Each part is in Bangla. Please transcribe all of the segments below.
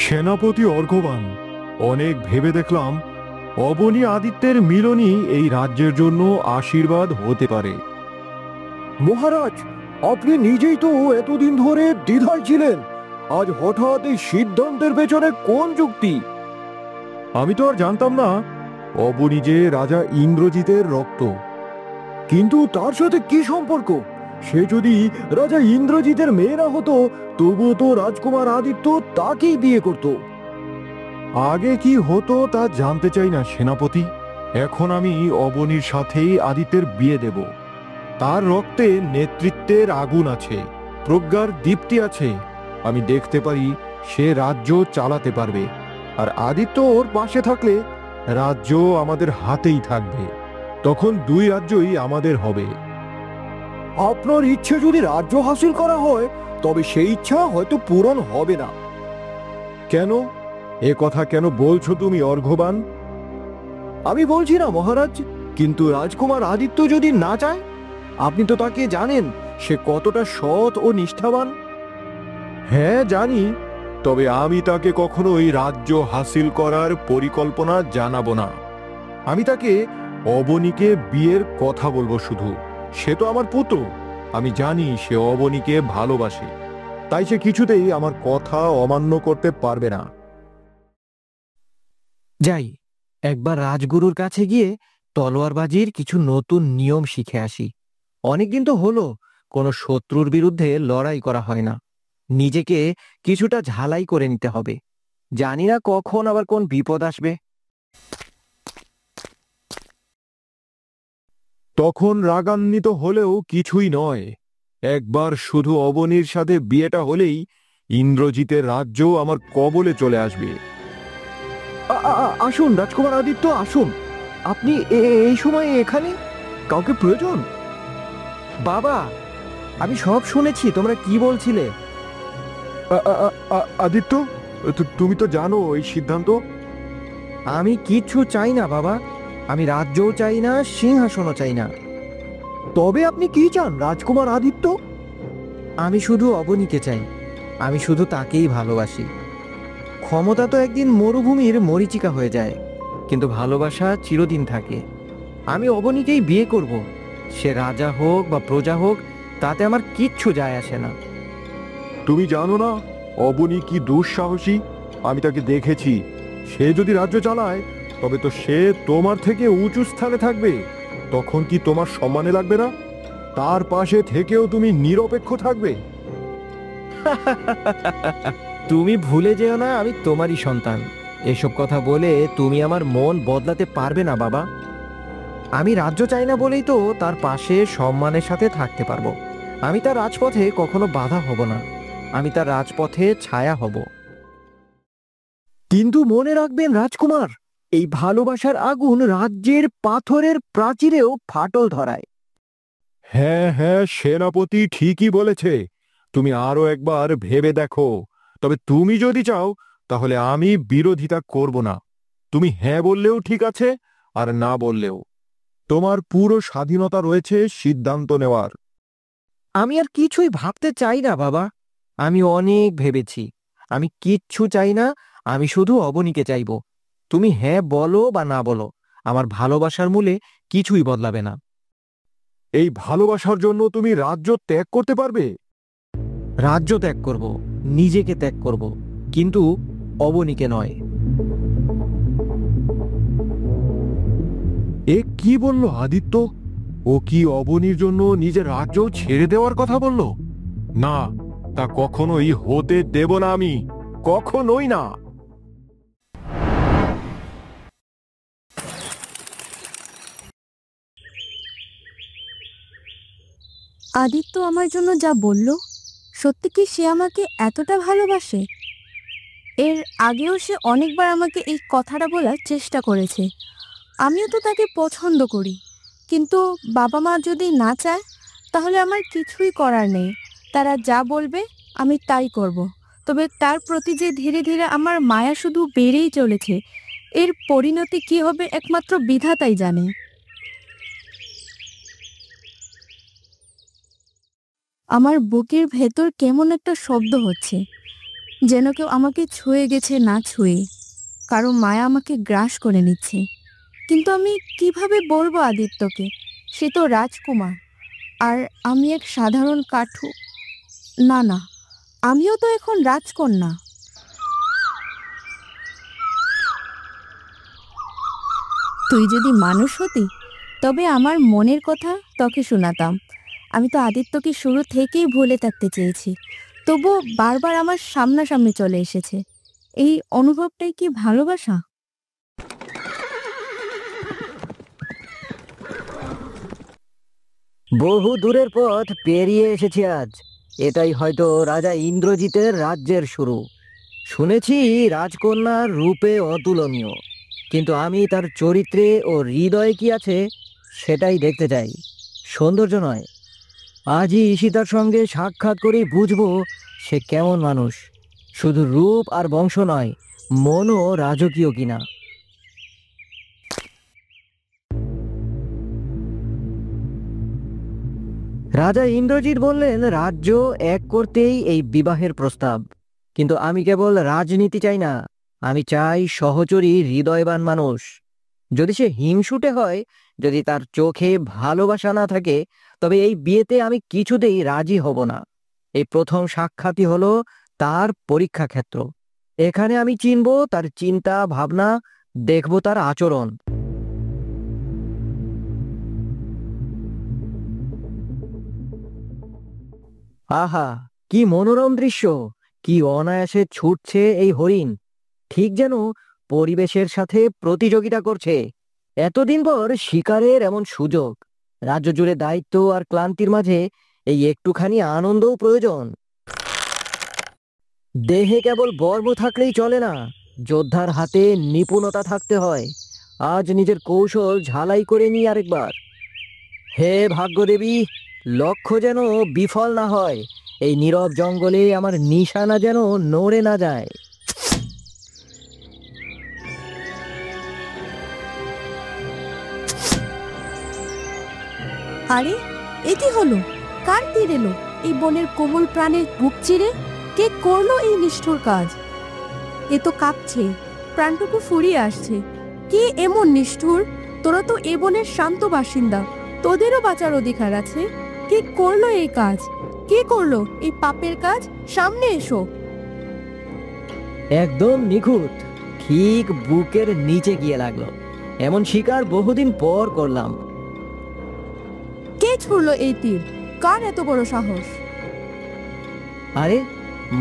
সেনাপতি অর্ঘ্যবান, অনেক ভেবে দেখলাম অবনী আদিত্যের মিলনই এই রাজ্যের জন্য আশীর্বাদ হতে পারে। মহারাজ, আপনি নিজেই তো এতদিন ধরে দ্বিধায় ছিলেন, আজ হঠাৎ এই সিদ্ধান্তের পেছনে কোন যুক্তি? আমি তো আর জানতাম না অবনী যে রাজা ইন্দ্রজিতের রক্ত। কিন্তু তার সাথে কি সম্পর্ক? সে যদি রাজা ইন্দ্রজিতের মেয়ে না হতো, তবুও তো রাজকুমার আদিত্য তাকেই বিয়ে করত। আগে কি হতো তা জানতে চাই না সেনাপতি। এখন আমি অবনীর সাথেই আদিত্যের বিয়ে দেব। তার রক্তে নেতৃত্বের আগুন আছে, প্রজ্ঞার দীপ্তি আছে। আমি দেখতে পারি সে রাজ্য চালাতে পারবে, আর আদিত্য ওর পাশে থাকলে রাজ্য আমাদের হাতেই থাকবে। তখন দুই রাজ্যই আমাদের হবে। আপনার ইচ্ছে যদি রাজ্য হাসিল করা হয়, তবে সেই ইচ্ছা হয়তো পূরণ হবে না। কেন? এ কথা কেন বলছো তুমি অর্ঘ্যবান? আমি বলছি না মহারাজ, কিন্তু রাজকুমার আদিত্য যদি না চায়, আপনি তো তাকে জানেন, সে কতটা সৎ ও নিষ্ঠাবান। হ্যাঁ জানি, তবে আমি তাকে কখনোই রাজ্য হাসিল করার পরিকল্পনা জানাবো না। আমি তাকে অবনীকে বিয়ের কথা বলবো শুধু। সে তো আমার পুত্র, আমি জানি সে অবনীকে ভালোবাসে, তাই সে কিছুতেই আমার কথা অমান্য করতে পারবে না। যাই, একবার রাজগুরুর কাছে গিয়ে তলোয়ারবাজির কিছু নতুন নিয়ম শিখে আসি। অনেকদিন তো হলো কোনো শত্রুর বিরুদ্ধে লড়াই করা হয় না। নিজেকে কিছুটা ঝালাই করে নিতে হবে। জানি না কখন আবার কোন বিপদ আসবে। তখন রাগান্বিত হলেও কিছুই নয়। একবার শুধু অবনীর সাথে বিয়েটা হলেই ইন্দ্রজিতের রাজ্য আমার কবলে চলে আসবে। আসুন রাজকুমার আদিত্য, আসুন। আপনি এই সময়ে এখানে? কাউকে প্রয়োজন? বাবা, আমি সব শুনেছি, তোমরা কি বলছিলে। আদিত্য, তুমি তো জানো এই সিদ্ধান্ত। আমি কিচ্ছু চাই না বাবা। আমি রাজ্যও চাই না, সিংহাসনও চাই না। তবে আপনি কি চান রাজকুমার আদিত্য? আমি শুধু অবনীকে চাই। আমি শুধু তাকেই ভালোবাসি। ক্ষমতা তো একদিন মরুভূমির মরীচিকা হয়ে যায়, কিন্তু ভালোবাসা চিরদিন থাকে। আমি অবনীকেই বিয়ে করব। সে রাজা হোক বা প্রজা হোক, তাতে আমার কিচ্ছু যায় আসে না। তুমি জানো না অবনী কি দুঃসাহসী? আমি তাকে দেখেছি। সে যদি রাজ্য চালায়, তবে তো সে তোমার থেকে উঁচু স্থানে থাকবে। তখন কি তোমার সম্মানে লাগবে না? তার পাশে থেকেও তুমি নিরপেক্ষ থাকবে। তুমি ভুলে যেও না আমি তোমারই সন্তান। এসব কথা বলে তুমি আমার মন বদলাতে পারবে না বাবা। আমি রাজ্য চাই না বলেই তো তার পাশে সম্মানের সাথে থাকতে পারবো। আমি তার রাজপথে কখনো বাধা হব না। আমি তার রাজপথে ছায়া হব। কিন্তু মনে রাখবেন রাজকুমার, এই ভালোবাসার আগুন রাজ্যের পাথরের প্রাচীরেও ফাটল ধরায়। হ্যাঁ হ্যাঁ, সেনাপতি ঠিকই বলেছে। তুমি আরো একবার ভেবে দেখো। তবে তুমি যদি চাও, তাহলে আমি বিরোধিতা করব না। তুমি হ্যাঁ বললেও ঠিক আছে, আর না বললেও। তোমার পুরো স্বাধীনতা রয়েছে সিদ্ধান্ত নেওয়ার। আমি আর কিছুই ভাবতে চাই না বাবা। আমি অনেক ভেবেছি। আমি কিচ্ছু চাই না। আমি শুধু অবনীকে চাইব। তুমি হ্যাঁ বলো বা না বলো, আমার ভালোবাসার মূলে কিছুই বদলাবে না। এই ভালোবাসার জন্য তুমি রাজ্য ত্যাগ করতে পারবে? রাজ্য ত্যাগ করব, নিজেকে ত্যাগ করব, কিন্তু অবনীকে নয়। এ কি বলল আদিত্য? ও কি অবনীর জন্য নিজের রাজ্য ছেড়ে দেওয়ার কথা বলল? না, তা কখনোই হতে দেব না আমি। কখনোই না। আদিত্য আমার জন্য যা বলল, সত্যি কি সে আমাকে এতটা ভালোবাসে? এর আগেও সে অনেকবার আমাকে এই কথাটা বলার চেষ্টা করেছে। আমিও তো তাকে পছন্দ করি, কিন্তু বাবা মা যদি না চায়, তাহলে আমার কিছুই করার নেই। তারা যা বলবে আমি তাই করব। তবে তার প্রতি যে ধীরে ধীরে আমার মায়া শুধু বেড়েই চলেছে, এর পরিণতি কি হবে একমাত্র বিধাতাই জানে। আমার বুকের ভেতর কেমন একটা শব্দ হচ্ছে, যেন কেউ আমাকে ছুঁয়ে গেছে না ছুঁয়ে, কারো মায়া আমাকে গ্রাস করে নিচ্ছে। কিন্তু আমি কিভাবে বলবো আদিত্যকে, সে তো রাজকুমার আর আমি এক সাধারণ কাঠু। না না, আমিও তো এখন রাজকন্যা। তুই যদি মানুষ হতি তবে আমার মনের কথা তোকে শোনাতাম। আমি তো আদিত্যকে শুরু থেকেই ভুলে থাকতে চেয়েছি, তবুও বারবার আমার সামনাসামনি চলে এসেছে। এই অনুভবটাই কি ভালোবাসা? বহু দূরের পথ পেরিয়ে এসেছি আজ। এটাই হয়তো রাজা ইন্দ্রজিতের রাজ্যের শুরু। শুনেছি রাজকন্যার রূপে অতুলনীয়, কিন্তু আমি তার চরিত্রে ও হৃদয়ে কি আছে সেটাই দেখতে চাই, সৌন্দর্য নয়। আজই ঈশিতার সঙ্গে সাক্ষাৎ করেই বুঝবো সে কেমন মানুষ। শুধু রূপ আর বংশ নয়, মনও রাজকীয় কিনা। রাজা ইন্দ্রজিৎ বললেন রাজ্য এক করতেই এই বিবাহের প্রস্তাব। কিন্তু আমি কেবল রাজনীতি চাই না, আমি চাই সহচরী হৃদয়বান মানুষ। যদি সে হিংসুটে হয়, যদি তার চোখে ভালোবাসা না থাকে, তবে এই বিয়েতে আমি কিছুতেই রাজি হব না। এই প্রথম সাক্ষাৎই হলো তার পরীক্ষা ক্ষেত্র। এখানে আমি চিনব তার চিন্তা ভাবনা, দেখব তার আচরণ। আহা, কি মনোরম দৃশ্য! কি অনায়াসে ছুটছে এই হরিণ, ঠিক যেন পরিবেশের সাথে প্রতিযোগিতা করছে। এতদিন পর শিকারের এমন সুযোগ। রাজ্য জুড়ে দায়িত্ব আর ক্লান্তির মাঝে এই একটুখানি আনন্দও প্রয়োজন। দেহে কেবল বর্ম থাকলেই চলে না, যোদ্ধার হাতে নিপুণতা থাকতে হয়। আজ নিজের কৌশল ঝালাই করে নি আরেকবার। হে ভাগ্যদেবী, লক্ষ্য যেন বিফল না হয়, এই নীরব জঙ্গলে আমার নিশানা যেন নড়ে না যায়। আরে, এ কি হলো? কার তীর এলো এই বনের কোমল প্রাণের বুক চিরে? কে করলো এই নিষ্ঠুর কাজ? এ তো কাঁপছে, প্রাণটুকু ফুরিয়ে আসছে। কে এমন নিষ্ঠুর? তোরা তো এ বনের শান্ত বাসিন্দা, তোদেরও বাঁচার অধিকার আছে। কে করলো এই কাজ? কে করলো এই পাপের কাজ? সামনে এসো। একদম নিখুঁত, ঠিক বুকের নিচে গিয়ে লাগলো। এমন শিকার বহুদিন পর করলাম। কে ছুড়লো এই তীর? কার এত বড় সাহস? আরে,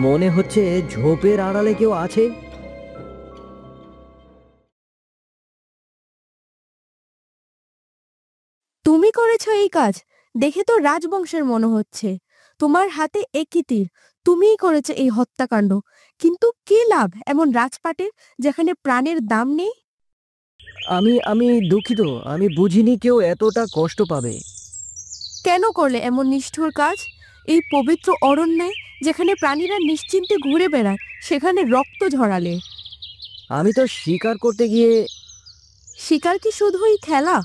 মনে হচ্ছে ঝোপের আড়ালে কেউ আছে। তুমি করেছো এই কাজ? দেখে তো রাজবংশের মনে হচ্ছে। তোমার হাতে একই তীর, তুমিই করেছো এই হত্যাকাণ্ড। কিন্তু কি লাভ এমন রাজপাটের, যেখানে প্রাণের দাম নেই? আমি আমি দুঃখিত, আমি বুঝিনি কেউ এতটা কষ্ট পাবে। কেন করলে এমন নিষ্ঠুর কাজ? এই পবিত্র অরণ্যে যেখানে প্রাণীরা নিশ্চিন্তে ঘুরে বেড়ায়, সেখানে রক্ত ঝরালে? আমি তো শিকার করতে গিয়ে। শিকার কি শুধুই খেলা?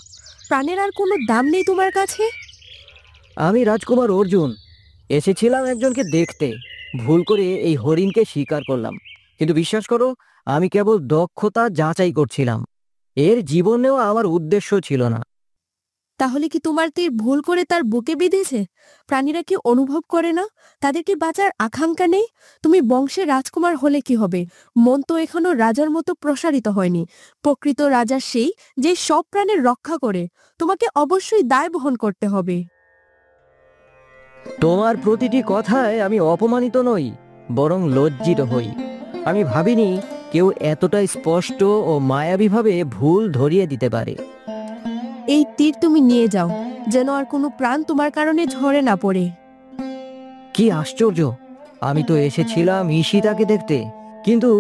প্রাণের আর কোনো দাম নেই তোমার কাছে? আমি রাজকুমার অর্জুন, এসেছিলাম একজনকে দেখতে। ভুল করে এই হরিণকে শিকার করলাম। কিন্তু বিশ্বাস করো, আমি কেবল দক্ষতা যাচাই করছিলাম। এর জীবন নেওয়া আমার উদ্দেশ্য ছিল না। তাহলে কি তোমার তীর ভুল করে তার বুকে বিঁধেছে? প্রাণীরা কি অনুভব করে না? তাদের কি বাঁচার আকাঙ্ক্ষা নেই? তুমি বংশের রাজকুমার হলে কি হবে? মন তো এখনো রাজার মতো প্রসারিত হয়নি। প্রকৃত রাজা সেই যে সব প্রাণের রক্ষা করে। তোমাকে অবশ্যই দায় বহন করতে হবে। তোমার প্রতিটি কথায় আমি অপমানিত নই, বরং লজ্জিত হই। আমি ভাবিনি কেউ এতটা স্পষ্ট ও মায়াবীভাবে ভুল ধরিয়ে দিতে পারে। এই তীর তুমি নিয়ে যাও, যেন আর কোনো প্রাণ তোমার কারণে ঝরে না পড়ে। কি আশ্চর্য! আমি তো এসেছিলাম ঈশিতাকে দেখতে, কিন্তু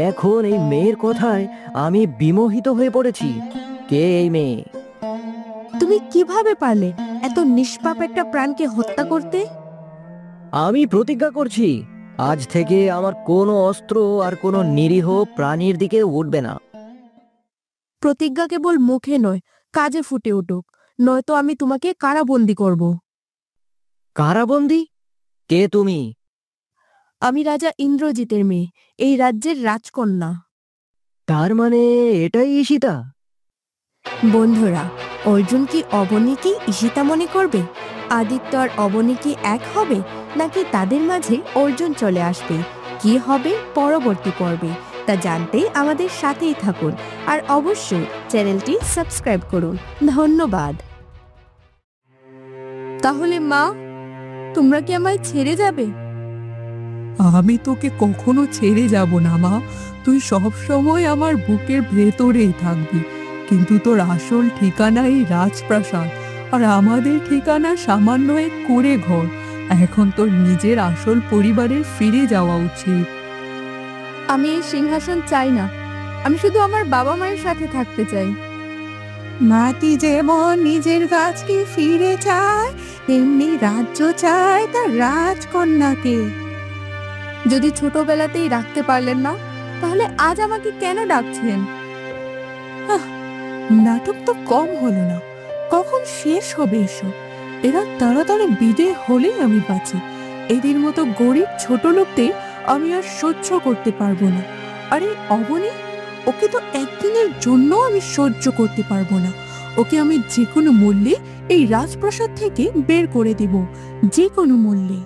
এখন এই মেয়ের কথায় আমি বিমোহিত হয়ে পড়েছি। কে এই মেয়ে? তুমি কিভাবে পারলে এত নিষ্পাপ একটা প্রাণকে হত্যা করতে? আমি প্রতিজ্ঞা করছি, আজ থেকে আমার কোনো অস্ত্র আর কোনো নিরীহ প্রাণীর দিকে উঠবে না। প্রতিজ্ঞা কেবল মুখে নয়, কাজে ফুটে উঠুক, নয়তো আমি তোমাকে কারাবন্দী করব। কারাবন্দী? কে তুমি? আমি রাজা ইন্দ্রজিতের মেয়ে, এই রাজ্যের রাজকন্যা। তার মানে এটাই ঈশিতা? বন্ধুরা, অর্জুন কি অবনীকেই ঈশিতা মনে করবে? আদিত্য আর অবনী কি এক হবে, নাকি তাদের মাঝে অর্জুন চলে আসবে? কি হবে পরবর্তী পর্বে তা জানতে আমাদের সাথেই থাকুন, আর অবশ্যই চ্যানেলটি সাবস্ক্রাইব করুন। ধন্যবাদ। তাহলে মা, তোমরা কি আমায় ছেড়ে যাবে? আমি তোকে কখনো ছেড়ে যাব না মা, তুই সব সময় আমার বুকের ভেতরেই থাকবি। কিন্তু তোর আসল ঠিকানা এই রাজপ্রাসাদ, আর আমাদের ঠিকানা সামান্য এক কুঁড়ে ঘর। এখন তোর নিজের আসল পরিবারের ফিরে যাওয়া উচিত। আমি এই সিংহাসন চাই না, আমি শুধু আমার বাবা মায়ের সাথে থাকতে চাই। মাটি যেমন নিজের গাছকে ফিরে চায়, তেমনি রাজ্য চায় তার রাজকন্যাকে। যদি ছোটবেলাতেই রাখতে পারলেন না, তাহলে আজ আমাকে কেন ডাকছেন? নাটক তো কম হলো না, কখন শেষ হবে এসব? এরা তাড়াতাড়ি বিদায় হলেই আমি বাঁচি। এদের মতো গরিব ছোট লোকদের আমি আর সহ্য করতে পারবো না। আরে অবনী, ওকে তো একদিনের জন্য আমি সহ্য করতে পারবো না। ওকে আমি যে কোনো মূল্যে এই রাজপ্রাসাদ থেকে বের করে দেব, যে কোনো মূল্যে।